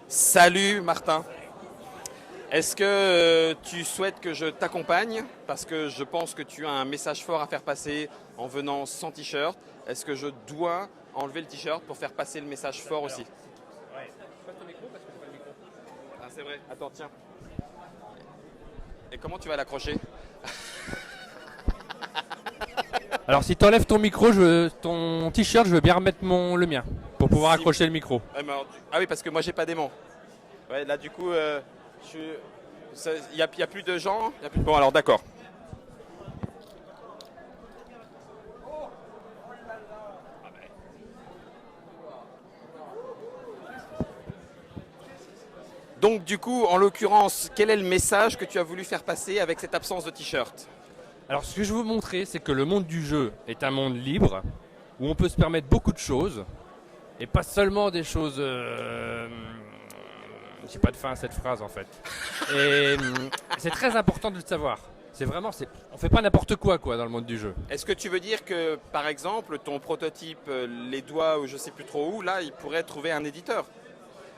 Salut Martin. Est-ce que tu souhaites que je t'accompagne parce que je pense que tu as un message fort à faire passer en venant sans t-shirt. Est-ce que je dois enlever le t-shirt pour faire passer le message fort aussi? Ouais. Passe ton micro parce que c'est pas le micro. Ah c'est vrai. Attends, tiens. Et comment tu vas l'accrocher? Alors si tu enlèves ton micro, ton t-shirt, je veux bien remettre le mien pour pouvoir Si- accrocher le micro. Ah oui, parce que moi j'ai pas d'aimant. Ouais, là du coup, il y a plus de gens. Bon alors d'accord. Donc du coup, en l'occurrence, quel est le message que tu as voulu faire passer avec cette absence de t-shirt? Alors ce que je veux vous montrer, c'est que le monde du jeu est un monde libre où on peut se permettre beaucoup de choses et pas seulement des choses. J'ai pas de fin à cette phrase en fait. Et c'est très important de le savoir. On fait pas n'importe quoi dans le monde du jeu. Est-ce que tu veux dire que, par exemple, ton prototype, les doigts ou je sais plus trop où, là, il pourrait trouver un éditeur?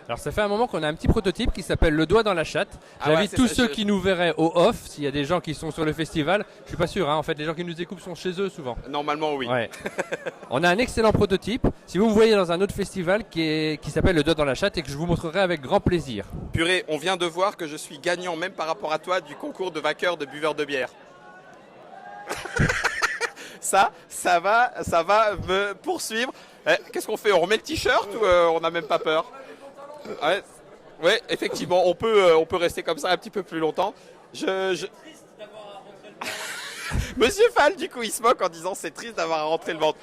Alors ça fait un moment qu'on a un petit prototype qui s'appelle le doigt dans la chatte. Ah ouais, J'invite c'est tous ça, ceux qui nous verraient au off, s'il y a des gens qui sont sur le festival. Je suis pas sûr, hein, en fait les gens qui nous écoutent sont chez eux souvent. Normalement, oui. Ouais. On a un excellent prototype. Si vous me voyez dans un autre festival qui s'appelle le doigt dans la chatte et que je vous montrerai avec grand plaisir. Purée, on vient de voir que je suis gagnant, même par rapport à toi, du concours de vainqueur de buveur de bière. Ça va me poursuivre. Qu'est-ce qu'on fait? On remet le t-shirt ou on n'a même pas peur? Ouais, ouais, effectivement, on peut rester comme ça un petit peu plus longtemps. Je... Monsieur Fall, du coup, il se moque en disant c'est triste d'avoir à rentrer le ventre.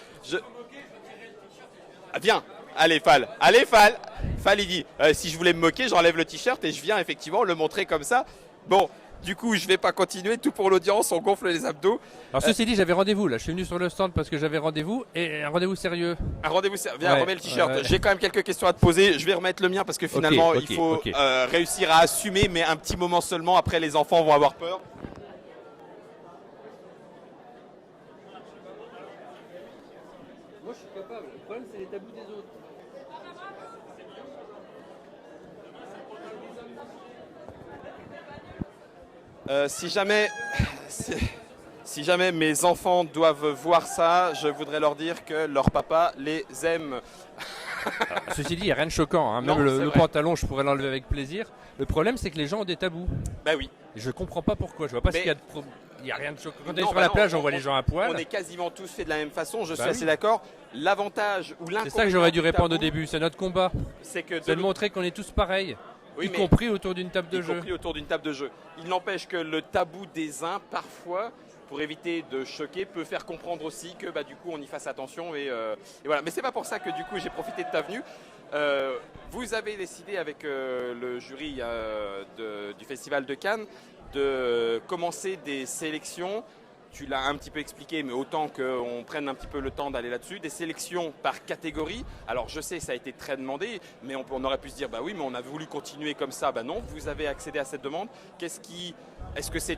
Ah, viens, allez Fall, allez Fall. Fall, il dit si je voulais me moquer, j'enlève le t-shirt et je viens effectivement le montrer comme ça. Bon, du coup, je vais pas continuer. Tout pour l'audience, on gonfle les abdos. Alors ceci dit, j'avais rendez-vous là. Je suis venu sur le stand parce que j'avais rendez-vous et un rendez-vous sérieux. Un rendez-vous, viens, Ouais, remets le t-shirt. ouais. J'ai quand même quelques questions à te poser. Je vais remettre le mien parce que finalement, Ok, il faut ok. réussir à assumer, mais un petit moment seulement. Après, les enfants vont avoir peur. Moi je suis capable. Le problème c'est les tabous des autres. Si jamais, si, si jamais mes enfants doivent voir ça, je voudrais leur dire que leur papa les aime. Ceci dit, il n'y a rien de choquant. Hein. Non, Même c'est le vrai. pantalon, je pourrais l'enlever avec plaisir. Le problème, c'est que les gens ont des tabous. Bah oui. Et je comprends pas pourquoi. Je vois pas ce Mais- qu'il y a de Il n'y a rien de choquant. Quand on est Non, sur bah la non, plage, on voit les gens à poil. On est quasiment tous faits de la même façon. Je suis Bah assez oui. d'accord. L'avantage ou C'est l'inconvénient ça que j'aurais dû du répondre au tabou, début. C'est notre combat. c'est que C'est de montrer qu'on est tous pareils. Oui, Y mais- compris autour d'une table de y jeu. compris autour d'une table de jeu. Il n'empêche que le tabou des uns, parfois, pour éviter de choquer, peut faire comprendre aussi que bah, du coup on y fasse attention et voilà. Mais c'est pas pour ça que du coup j'ai profité de ta venue. Vous avez décidé avec le jury du Festival de Cannes de commencer des sélections. Tu l'as un petit peu expliqué, mais autant qu'on prenne un petit peu le temps d'aller là-dessus. Des sélections par catégorie. Alors je sais, ça a été très demandé, mais on aurait pu se dire, bah oui, mais on a voulu continuer comme ça. Bah non, vous avez accédé à cette demande. Est-ce que c'est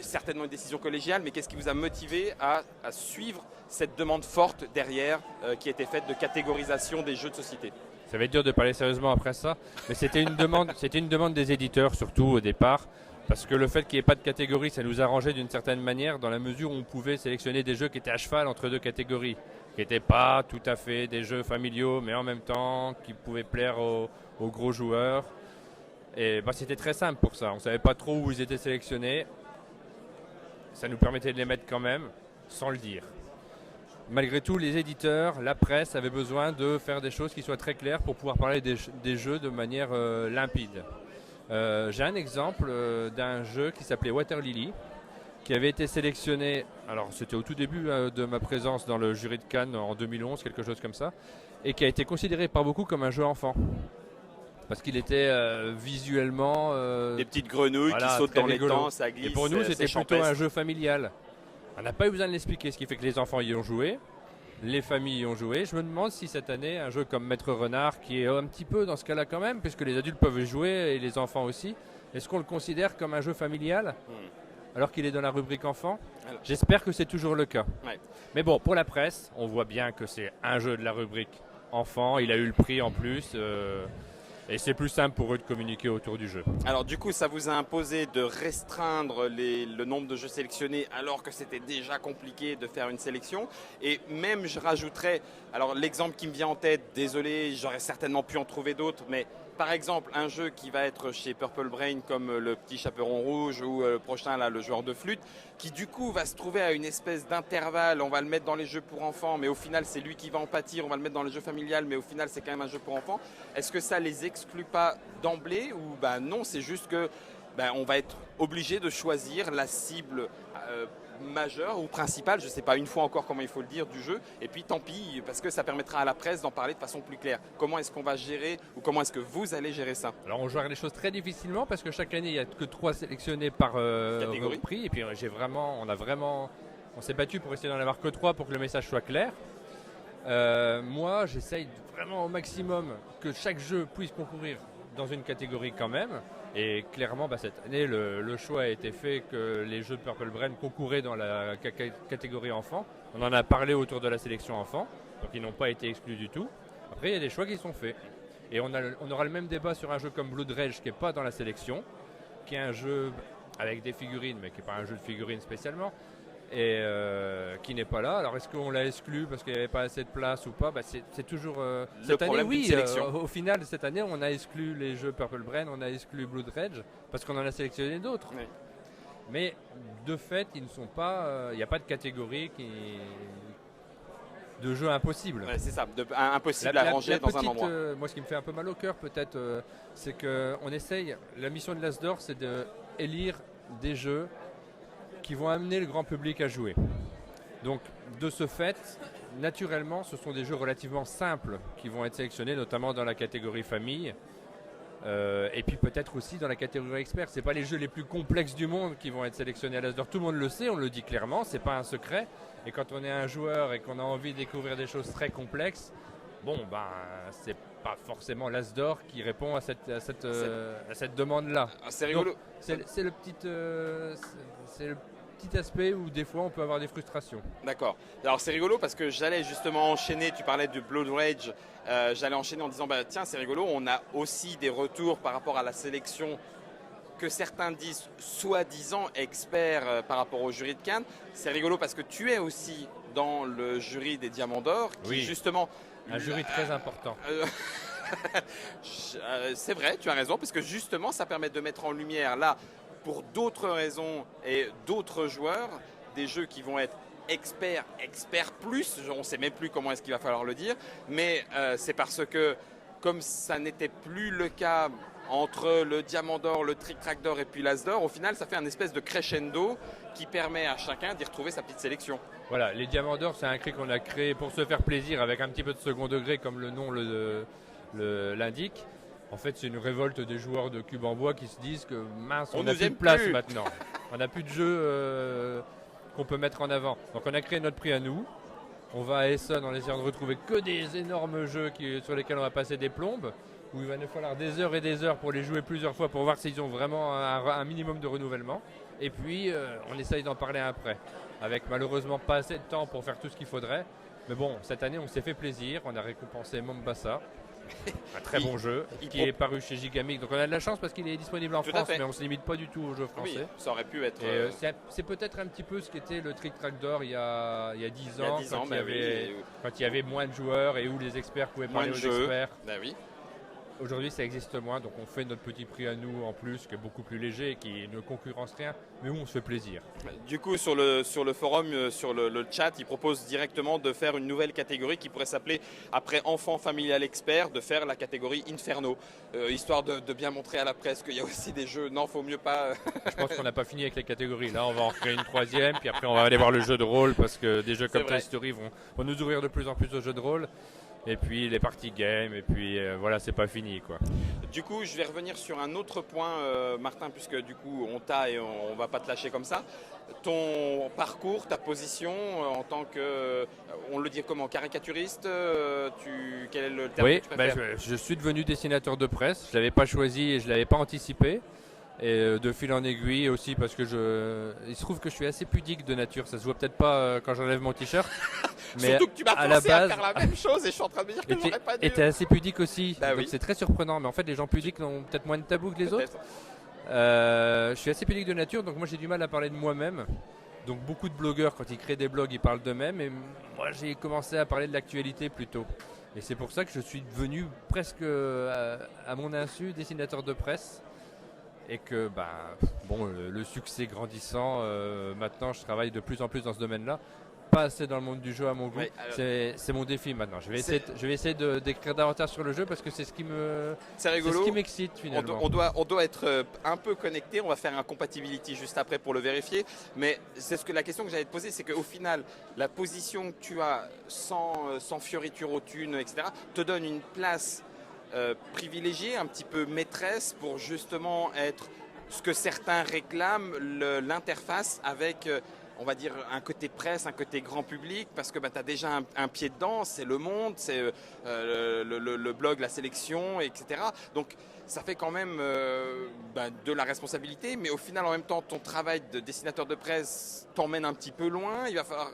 certainement une décision collégiale, mais qu'est-ce qui vous a motivé à suivre cette demande forte derrière qui a été faite de catégorisation des jeux de société? Ça va être dur de parler sérieusement après ça, mais c'était une demande des éditeurs surtout au départ, parce que le fait qu'il n'y ait pas de catégorie, ça nous arrangeait d'une certaine manière, dans la mesure où on pouvait sélectionner des jeux qui étaient à cheval entre deux catégories, qui n'étaient pas tout à fait des jeux familiaux, mais en même temps qui pouvaient plaire aux gros joueurs. Et bah, c'était très simple pour ça, on ne savait pas trop où ils étaient sélectionnés, ça nous permettait de les mettre quand même, sans le dire. Malgré tout, les éditeurs, la presse avaient besoin de faire des choses qui soient très claires pour pouvoir parler des jeux de manière limpide. J'ai un exemple d'un jeu qui s'appelait Water Lily, qui avait été sélectionné, alors c'était au tout début de ma présence dans le jury de Cannes en 2011, quelque chose comme ça, et qui a été considéré par beaucoup comme un jeu enfant. Parce qu'il était visuellement Des petites grenouilles voilà, qui sautent très dans les rigolo. temps, ça glisse. Et pour nous, c'est c'était plutôt champêtre. un jeu familial. On n'a pas eu besoin de l'expliquer, ce qui fait que les enfants y ont joué, les familles y ont joué. Je me demande si cette année, un jeu comme Maître Renard, qui est un petit peu dans ce cas-là quand même, puisque les adultes peuvent y jouer et les enfants aussi, est-ce qu'on le considère comme un jeu familial alors qu'il est dans la rubrique enfant? Alors. J'espère que c'est toujours le cas. Ouais. Mais bon, pour la presse, on voit bien que c'est un jeu de la rubrique enfant. Il a eu le prix en plus. Et c'est plus simple pour eux de communiquer autour du jeu. Alors du coup, ça vous a imposé de restreindre le nombre de jeux sélectionnés alors que c'était déjà compliqué de faire une sélection. Et même, je rajouterais, alors l'exemple qui me vient en tête, désolé, j'aurais certainement pu en trouver d'autres, mais par exemple, un jeu qui va être chez Purple Brain comme le Petit Chaperon Rouge ou le prochain, là, le joueur de flûte, qui du coup va se trouver à une espèce d'intervalle, on va le mettre dans les jeux pour enfants, mais au final c'est lui qui va en pâtir, on va le mettre dans les jeux familiales, mais au final c'est quand même un jeu pour enfants. Est-ce que ça les exclut pas d'emblée ou non, c'est juste que on va être obligé de choisir la cible majeure ou principale, je ne sais pas une fois encore comment il faut le dire, du jeu, et puis tant pis, parce que ça permettra à la presse d'en parler de façon plus claire. Comment est-ce qu'on va gérer, ou comment est-ce que vous allez gérer ça? Alors on gère les choses très difficilement parce que chaque année il n'y a que 3 sélectionnés par prix, et puis on s'est battu pour essayer d'en avoir que 3 pour que le message soit clair. Moi j'essaye vraiment au maximum que chaque jeu puisse concourir dans une catégorie quand même. Et clairement, cette année, le choix a été fait que les jeux de Purple Brain concouraient dans la catégorie enfant. On en a parlé autour de la sélection enfant, donc ils n'ont pas été exclus du tout. Après, il y a des choix qui sont faits. Et on aura le même débat sur un jeu comme Blood Rage qui n'est pas dans la sélection, qui est un jeu avec des figurines, mais qui n'est pas un jeu de figurines spécialement, et qui n'est pas là. Alors est-ce qu'on l'a exclu parce qu'il n'y avait pas assez de place ou pas? C'est toujours cette année, oui. Au final, cette année, on a exclu les jeux Purple Brain, on a exclu Blood Rage parce qu'on en a sélectionné d'autres. Oui. Mais de fait, ils ne sont pas. Il n'y a pas de catégorie de jeux impossibles. Ouais, c'est ça, impossible à ranger dans un endroit. Moi, ce qui me fait un peu mal au cœur, peut-être, c'est qu'on essaye. La mission de l'As d'Or, c'est d'élire des jeux qui vont amener le grand public à jouer. Donc de ce fait, naturellement, ce sont des jeux relativement simples qui vont être sélectionnés, notamment dans la catégorie famille, et puis peut-être aussi dans la catégorie expert. C'est pas les jeux les plus complexes du monde qui vont être sélectionnés à l'As d'Or. Tout le monde le sait, on le dit clairement, c'est pas un secret. Et quand on est un joueur et qu'on a envie de découvrir des choses très complexes, c'est pas forcément l'As d'Or qui répond à cette demande-là. C'est rigolo. C'est le petit aspect où des fois on peut avoir des frustrations. D'accord. Alors c'est rigolo parce que j'allais justement enchaîner, tu parlais de Blood Rage, j'allais enchaîner en disant tiens c'est rigolo, on a aussi des retours par rapport à la sélection que certains disent soi-disant experts par rapport au jury de Cannes. C'est rigolo parce que tu es aussi dans le jury des Diamants d'Or qui oui. Justement... Un jury très important. C'est vrai, tu as raison, parce que justement ça permet de mettre en lumière là, pour d'autres raisons et d'autres joueurs, des jeux qui vont être experts plus, on ne sait même plus comment est-ce qu'il va falloir le dire, mais c'est parce que comme ça n'était plus le cas entre le Diamant d'Or, le Trick Track d'Or et puis l'As d'Or, au final ça fait un espèce de crescendo qui permet à chacun d'y retrouver sa petite sélection. Voilà, les Diamants d'Or, c'est un cri qu'on a créé pour se faire plaisir avec un petit peu de second degré comme le nom l'indique. En fait, c'est une révolte des joueurs de cubes en bois qui se disent que mince, on n'a plus de place maintenant. On n'a plus de jeu qu'on peut mettre en avant. Donc on a créé notre prix à nous. On va à Essonne en essayant de retrouver que des énormes jeux sur lesquels on va passer des plombes, où il va nous falloir des heures et des heures pour les jouer plusieurs fois pour voir s'ils ont vraiment un minimum de renouvellement. Et puis on essaye d'en parler après, avec malheureusement pas assez de temps pour faire tout ce qu'il faudrait. Mais bon, cette année on s'est fait plaisir, on a récompensé Mombasa. Un très bon jeu qui est paru chez Gigamic. Donc on a de la chance parce qu'il est disponible en France, mais on ne se limite pas du tout aux jeux français. Oui, ça aurait pu être... c'est peut-être un petit peu ce qu'était le Trick Track d'Or il y a 10 ans, quand il y avait moins de joueurs et où les experts pouvaient parler aux experts. Oui. Aujourd'hui, ça existe moins, donc on fait notre petit prix à nous en plus, qui est beaucoup plus léger, qui ne concurrence rien, mais où on se fait plaisir. Du coup, sur le forum, sur le chat, ils proposent directement de faire une nouvelle catégorie qui pourrait s'appeler, après enfant familial expert, de faire la catégorie Inferno, histoire de bien montrer à la presse qu'il y a aussi des jeux. Non, faut mieux pas. Je pense qu'on n'a pas fini avec les catégories. Là, on va en créer une troisième, puis après, on va aller voir le jeu de rôle, parce que des jeux comme Toy Story vont nous ouvrir de plus en plus aux jeux de rôle. Et puis les parties game, et puis voilà, c'est pas fini quoi. Du coup, je vais revenir sur un autre point, Martin, puisque du coup, on t'a et on va pas te lâcher comme ça. Ton parcours, ta position en tant que, on le dit comment, caricaturiste, quel est le terme que tu préfères? Je suis devenu dessinateur de presse. Je l'avais pas choisi et je l'avais pas anticipé. Et de fil en aiguille aussi parce que il se trouve que je suis assez pudique de nature. Ça se voit peut-être pas quand j'enlève mon t-shirt. Mais Surtout que tu m'as à la forcé à base, faire la même chose et je suis en train de me dire que j'aurais pas dû. et t'es assez pudique aussi. Bah donc oui. c'est très surprenant. Mais en fait, les gens pudiques ont peut-être moins de tabous que les autres. Peut-être. Je suis assez pudique de nature, donc moi j'ai du mal à parler de moi-même. Donc beaucoup de blogueurs, quand ils créent des blogs, ils parlent d'eux-mêmes. Et moi j'ai commencé à parler de l'actualité plutôt. Et c'est pour ça que je suis devenu presque à mon insu dessinateur de presse. Et que le succès grandissant, maintenant je travaille de plus en plus dans ce domaine-là. Pas assez dans le monde du jeu à mon goût. Ouais, alors- C'est mon défi maintenant. Je vais essayer d'écrire davantage sur le jeu parce que c'est ce qui C'est rigolo. m'excite finalement. On doit être un peu connecté. On va faire un compatibility juste après pour le vérifier. Mais la question que j'allais te poser, c'est qu'au final, la position que tu as sans fioriture aux thunes, etc., te donne une place privilégiée, un petit peu maîtresse pour justement être ce que certains réclament, l'interface avec on va dire un côté presse, un côté grand public, parce que tu as déjà un pied dedans, c'est Le Monde, c'est le blog, la sélection, etc. Donc ça fait quand même de la responsabilité, mais au final en même temps ton travail de dessinateur de presse t'emmène un petit peu loin, il va falloir,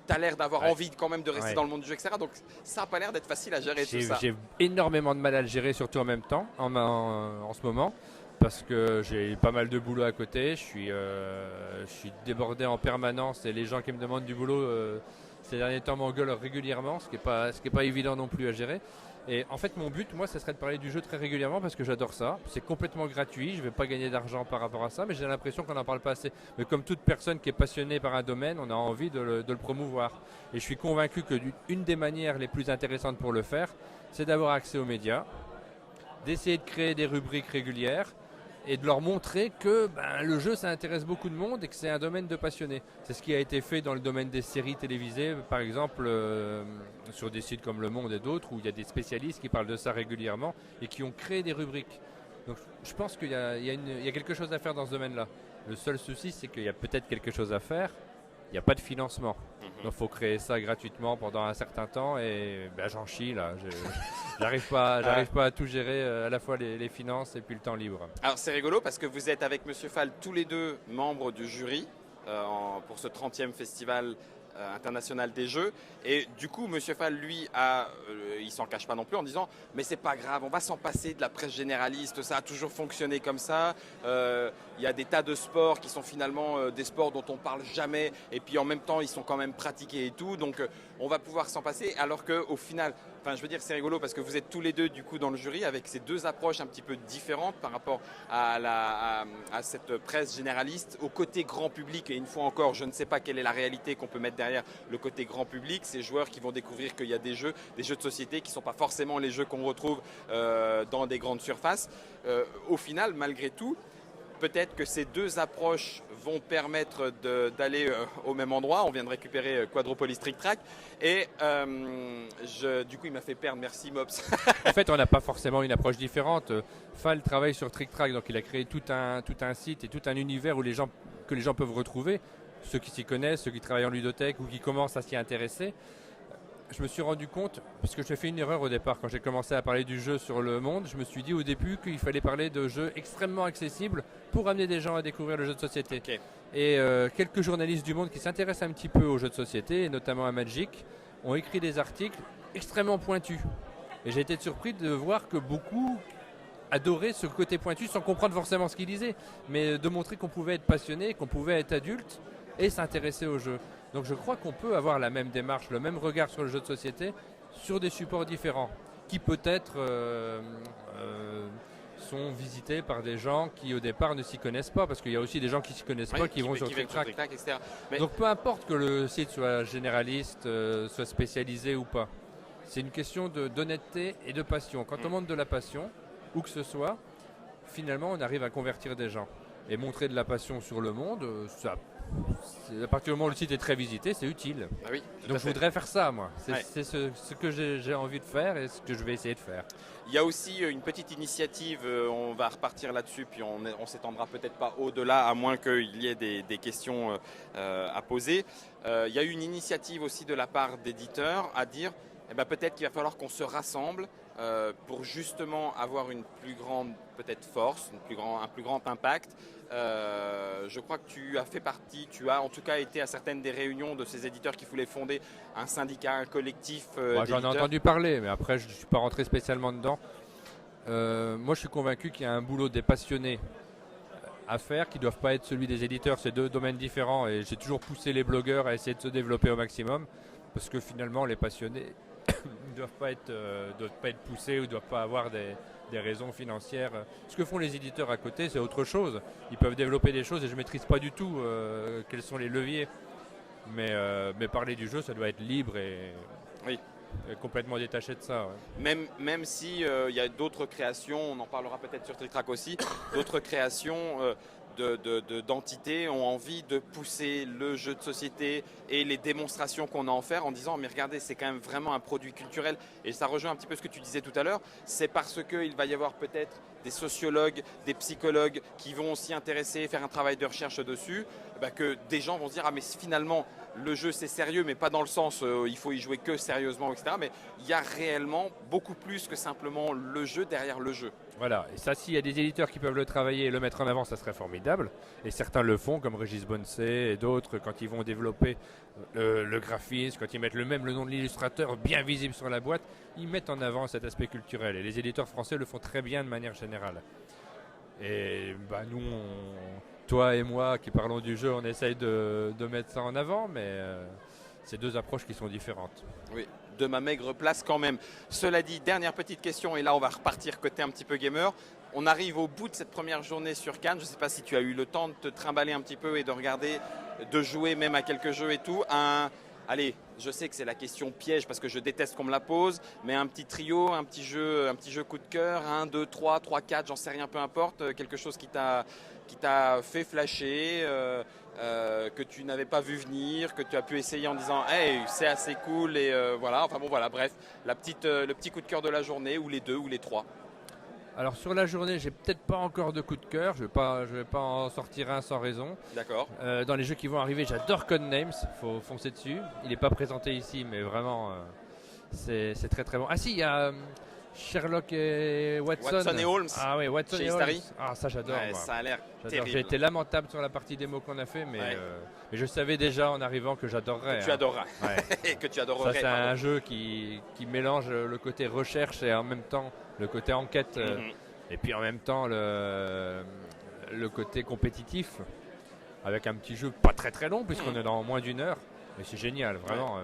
tu as l'air d'avoir envie quand même de rester dans le monde du jeu, etc. Donc ça n'a pas l'air d'être facile à gérer tout ça. J'ai énormément de mal à le gérer, surtout en même temps, en ce moment. Parce que j'ai pas mal de boulot à côté, je suis débordé en permanence et les gens qui me demandent du boulot ces derniers temps m'engueulent régulièrement, ce qui est pas évident non plus à gérer. Et en fait mon but, moi, ça serait de parler du jeu très régulièrement parce que j'adore ça. C'est complètement gratuit, je ne vais pas gagner d'argent par rapport à ça, mais j'ai l'impression qu'on n'en parle pas assez. Mais comme toute personne qui est passionnée par un domaine, on a envie de le promouvoir. Et je suis convaincu que une des manières les plus intéressantes pour le faire, c'est d'avoir accès aux médias, d'essayer de créer des rubriques régulières, et de leur montrer que le jeu ça intéresse beaucoup de monde et que c'est un domaine de passionnés. C'est ce qui a été fait dans le domaine des séries télévisées, par exemple sur des sites comme Le Monde et d'autres où il y a des spécialistes qui parlent de ça régulièrement et qui ont créé des rubriques. Donc je pense qu'il y a quelque chose à faire dans ce domaine-là. Le seul souci c'est qu'il y a peut-être quelque chose à faire, il n'y a pas de financement. Donc il faut créer ça gratuitement pendant un certain temps et j'en chie là. J'arrive pas à tout gérer, à la fois les finances et puis le temps libre. Alors c'est rigolo parce que vous êtes avec Monsieur Fall tous les deux membres du jury pour ce 30e festival international des jeux. Et du coup, Monsieur Fall, lui, il s'en cache pas non plus en disant mais c'est pas grave, on va s'en passer de la presse généraliste, ça a toujours fonctionné comme ça. Il y a des tas de sports qui sont finalement des sports dont on parle jamais et puis en même temps ils sont quand même pratiqués et tout, donc on va pouvoir s'en passer alors qu'au final, je veux dire c'est rigolo parce que vous êtes tous les deux du coup dans le jury avec ces deux approches un petit peu différentes par rapport à cette presse généraliste, au côté grand public. Et une fois encore, je ne sais pas quelle est la réalité qu'on peut mettre derrière le côté grand public, ces joueurs qui vont découvrir qu'il y a des jeux de société qui ne sont pas forcément les jeux qu'on retrouve dans des grandes surfaces. Au final, malgré tout, peut-être que ces deux approches vont permettre d'aller au même endroit. On vient de récupérer Quadropolis Trick Track. Et du coup, il m'a fait perdre. Merci, Mops. En fait, on n'a pas forcément une approche différente. Fall travaille sur Trick Track, donc il a créé tout un site et tout un univers que les gens peuvent retrouver. Ceux qui s'y connaissent, ceux qui travaillent en ludothèque ou qui commencent à s'y intéresser. Je me suis rendu compte, parce que j'ai fait une erreur au départ quand j'ai commencé à parler du jeu sur Le Monde, je me suis dit au début qu'il fallait parler de jeux extrêmement accessibles pour amener des gens à découvrir le jeu de société. Okay. Et quelques journalistes du Monde qui s'intéressent un petit peu aux jeux de société, et notamment à Magic, ont écrit des articles extrêmement pointus. Et j'ai été surpris de voir que beaucoup adoraient ce côté pointu sans comprendre forcément ce qu'ils disaient, mais de montrer qu'on pouvait être passionné, qu'on pouvait être adulte et s'intéresser au jeu. Donc je crois qu'on peut avoir la même démarche, le même regard sur le jeu de société sur des supports différents qui peut-être sont visités par des gens qui au départ ne s'y connaissent pas, parce qu'il y a aussi des gens qui ne s'y connaissent pas qui vont sur Trick Track, etc. Donc peu importe que le site soit généraliste, soit spécialisé ou pas, c'est une question d'honnêteté et de passion. Quand on montre de la passion, où que ce soit, finalement on arrive à convertir des gens. Et montrer de la passion sur Le Monde, à partir du moment où le site est très visité, c'est utile. Ah oui, donc je voudrais faire ça, moi. C'est ce que j'ai envie de faire et ce que je vais essayer de faire. Il y a aussi une petite initiative, on va repartir là-dessus, puis on s'étendra peut-être pas au-delà, à moins qu'il y ait des questions à poser. Il y a eu une initiative aussi de la part d'éditeurs à dire eh ben, peut-être qu'il va falloir qu'on se rassemble pour justement avoir une plus grande peut-être force, un plus grand impact. Je crois que tu as fait partie, tu as en tout cas été à certaines des réunions de ces éditeurs qui voulaient fonder un syndicat, un collectif. Moi, j'en ai entendu parler, mais après je ne suis pas rentré spécialement dedans. Moi je suis convaincu qu'il y a un boulot des passionnés à faire qui ne doivent pas être celui des éditeurs. C'est deux domaines différents et j'ai toujours poussé les blogueurs à essayer de se développer au maximum parce que finalement les passionnés ne doivent pas être poussés ou ne doivent pas avoir des raisons financières. Ce que font les éditeurs à côté, c'est autre chose. Ils peuvent développer des choses et je ne maîtrise pas du tout quels sont les leviers. Mais parler du jeu, ça doit être libre et oui. Complètement détaché de ça. Ouais. Même si y a d'autres créations, on en parlera peut-être sur Trick Track aussi, d'autres créations d'entités ont envie de pousser le jeu de société et les démonstrations qu'on a en faire en disant mais regardez, c'est quand même vraiment un produit culturel et ça rejoint un petit peu ce que tu disais tout à l'heure, c'est parce qu'il va y avoir peut-être des sociologues, des psychologues qui vont s'y intéresser, faire un travail de recherche dessus, que des gens vont se dire ah mais finalement le jeu c'est sérieux mais pas dans le sens il faut y jouer que sérieusement, etc. Mais il y a réellement beaucoup plus que simplement le jeu derrière le jeu. Voilà, et ça s'il y a des éditeurs qui peuvent le travailler et le mettre en avant, ça serait formidable. Et certains le font comme Régis Bonnecet et d'autres quand ils vont développer le graphisme, quand ils mettent le nom de l'illustrateur bien visible sur la boîte, ils mettent en avant cet aspect culturel. Et les éditeurs français le font très bien de manière générale. Et nous, toi et moi qui parlons du jeu, on essaye de mettre ça en avant, mais c'est deux approches qui sont différentes. Oui, de ma maigre place quand même. Cela dit, dernière petite question, et là on va repartir côté un petit peu gamer. On arrive au bout de cette première journée sur Cannes. Je ne sais pas si tu as eu le temps de te trimballer un petit peu et de regarder, de jouer même à quelques jeux et tout. Allez, je sais que c'est la question piège parce que je déteste qu'on me la pose, mais un petit trio, un petit jeu coup de cœur, 1, 2, 3, 3, 4, j'en sais rien, peu importe, quelque chose qui t'a fait flasher, que tu n'avais pas vu venir, que tu as pu essayer en disant hey, c'est assez cool et voilà, enfin bon voilà, bref, le petit coup de cœur de la journée ou les deux ou les trois. Alors sur la journée, j'ai peut-être pas encore de coup de cœur, je vais pas en sortir un sans raison. D'accord. Dans les jeux qui vont arriver, j'adore Codenames, faut foncer dessus. Il n'est pas présenté ici, mais vraiment c'est très très bon. Ah si, il y a Sherlock et Watson. Watson et Holmes. Ah oui, Watson chez et Holmes. Starry. Ah ça j'adore. Ouais, ça a l'air terrible. J'ai été lamentable sur la partie démo qu'on a fait, mais je savais déjà en arrivant que j'adorerais. Que tu adoreras. Ouais. Et que tu adorerais. Ça c'est un jeu qui mélange le côté recherche et en même temps le côté enquête. Et puis en même temps le côté compétitif avec un petit jeu pas très très long puisqu'on est dans moins d'1 heure. Mais c'est génial, vraiment.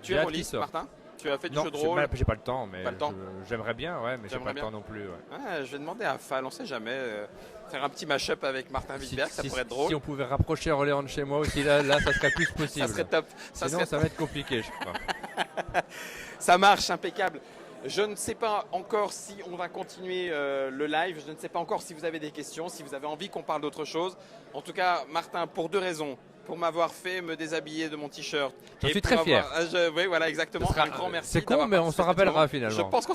Tu es en liste, Martin ? Tu as fait du jeu de rôle ? J'ai pas le temps, mais pas le temps. J'aimerais bien, mais j'ai pas le temps non plus. Ouais. Je vais demander à Fall, on sait jamais, faire un petit mash-up avec Martin Wittberg, ça pourrait être drôle. Si on pouvait rapprocher Orléans de chez moi aussi, là ça serait plus possible. Ça serait top. Sinon ça va être compliqué, je crois. Ça marche, impeccable. Je ne sais pas encore si on va continuer le live, je ne sais pas encore si vous avez des questions, si vous avez envie qu'on parle d'autre chose. En tout cas, Martin, pour deux raisons. Pour m'avoir fait me déshabiller de mon t-shirt. Je suis très fier. Oui, voilà, exactement. Un grand merci. C'est con, mais on s'en rappellera finalement. Je pense qu'on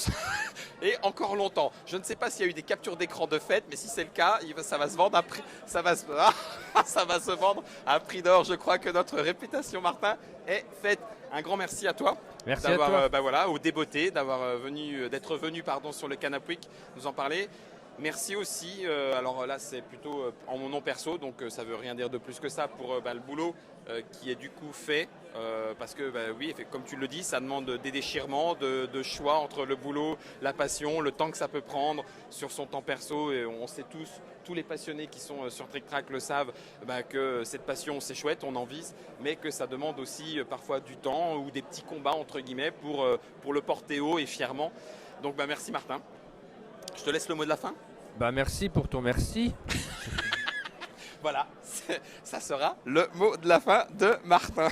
et encore longtemps. Je ne sais pas s'il y a eu des captures d'écran de fête, mais si c'est le cas, ça va se vendre à prix. Ça va se vendre à prix d'or. Je crois que notre réputation, Martin, est faite. Un grand merci à toi. Merci à toi. Au débeauté, d'être venu sur le Canap Week nous en parler. Merci aussi, alors là c'est plutôt en mon nom perso, donc ça ne veut rien dire de plus que ça pour le boulot qui est du coup fait, parce que oui, comme tu le dis, ça demande des déchirements, de choix entre le boulot, la passion, le temps que ça peut prendre sur son temps perso, et on sait tous les passionnés qui sont sur Trick Track le savent, que cette passion c'est chouette, on en vise, mais que ça demande aussi parfois du temps ou des petits combats entre guillemets pour le porter haut et fièrement. Donc merci Martin. Je te laisse le mot de la fin. Merci pour ton merci. Voilà, ça sera le mot de la fin de Martin.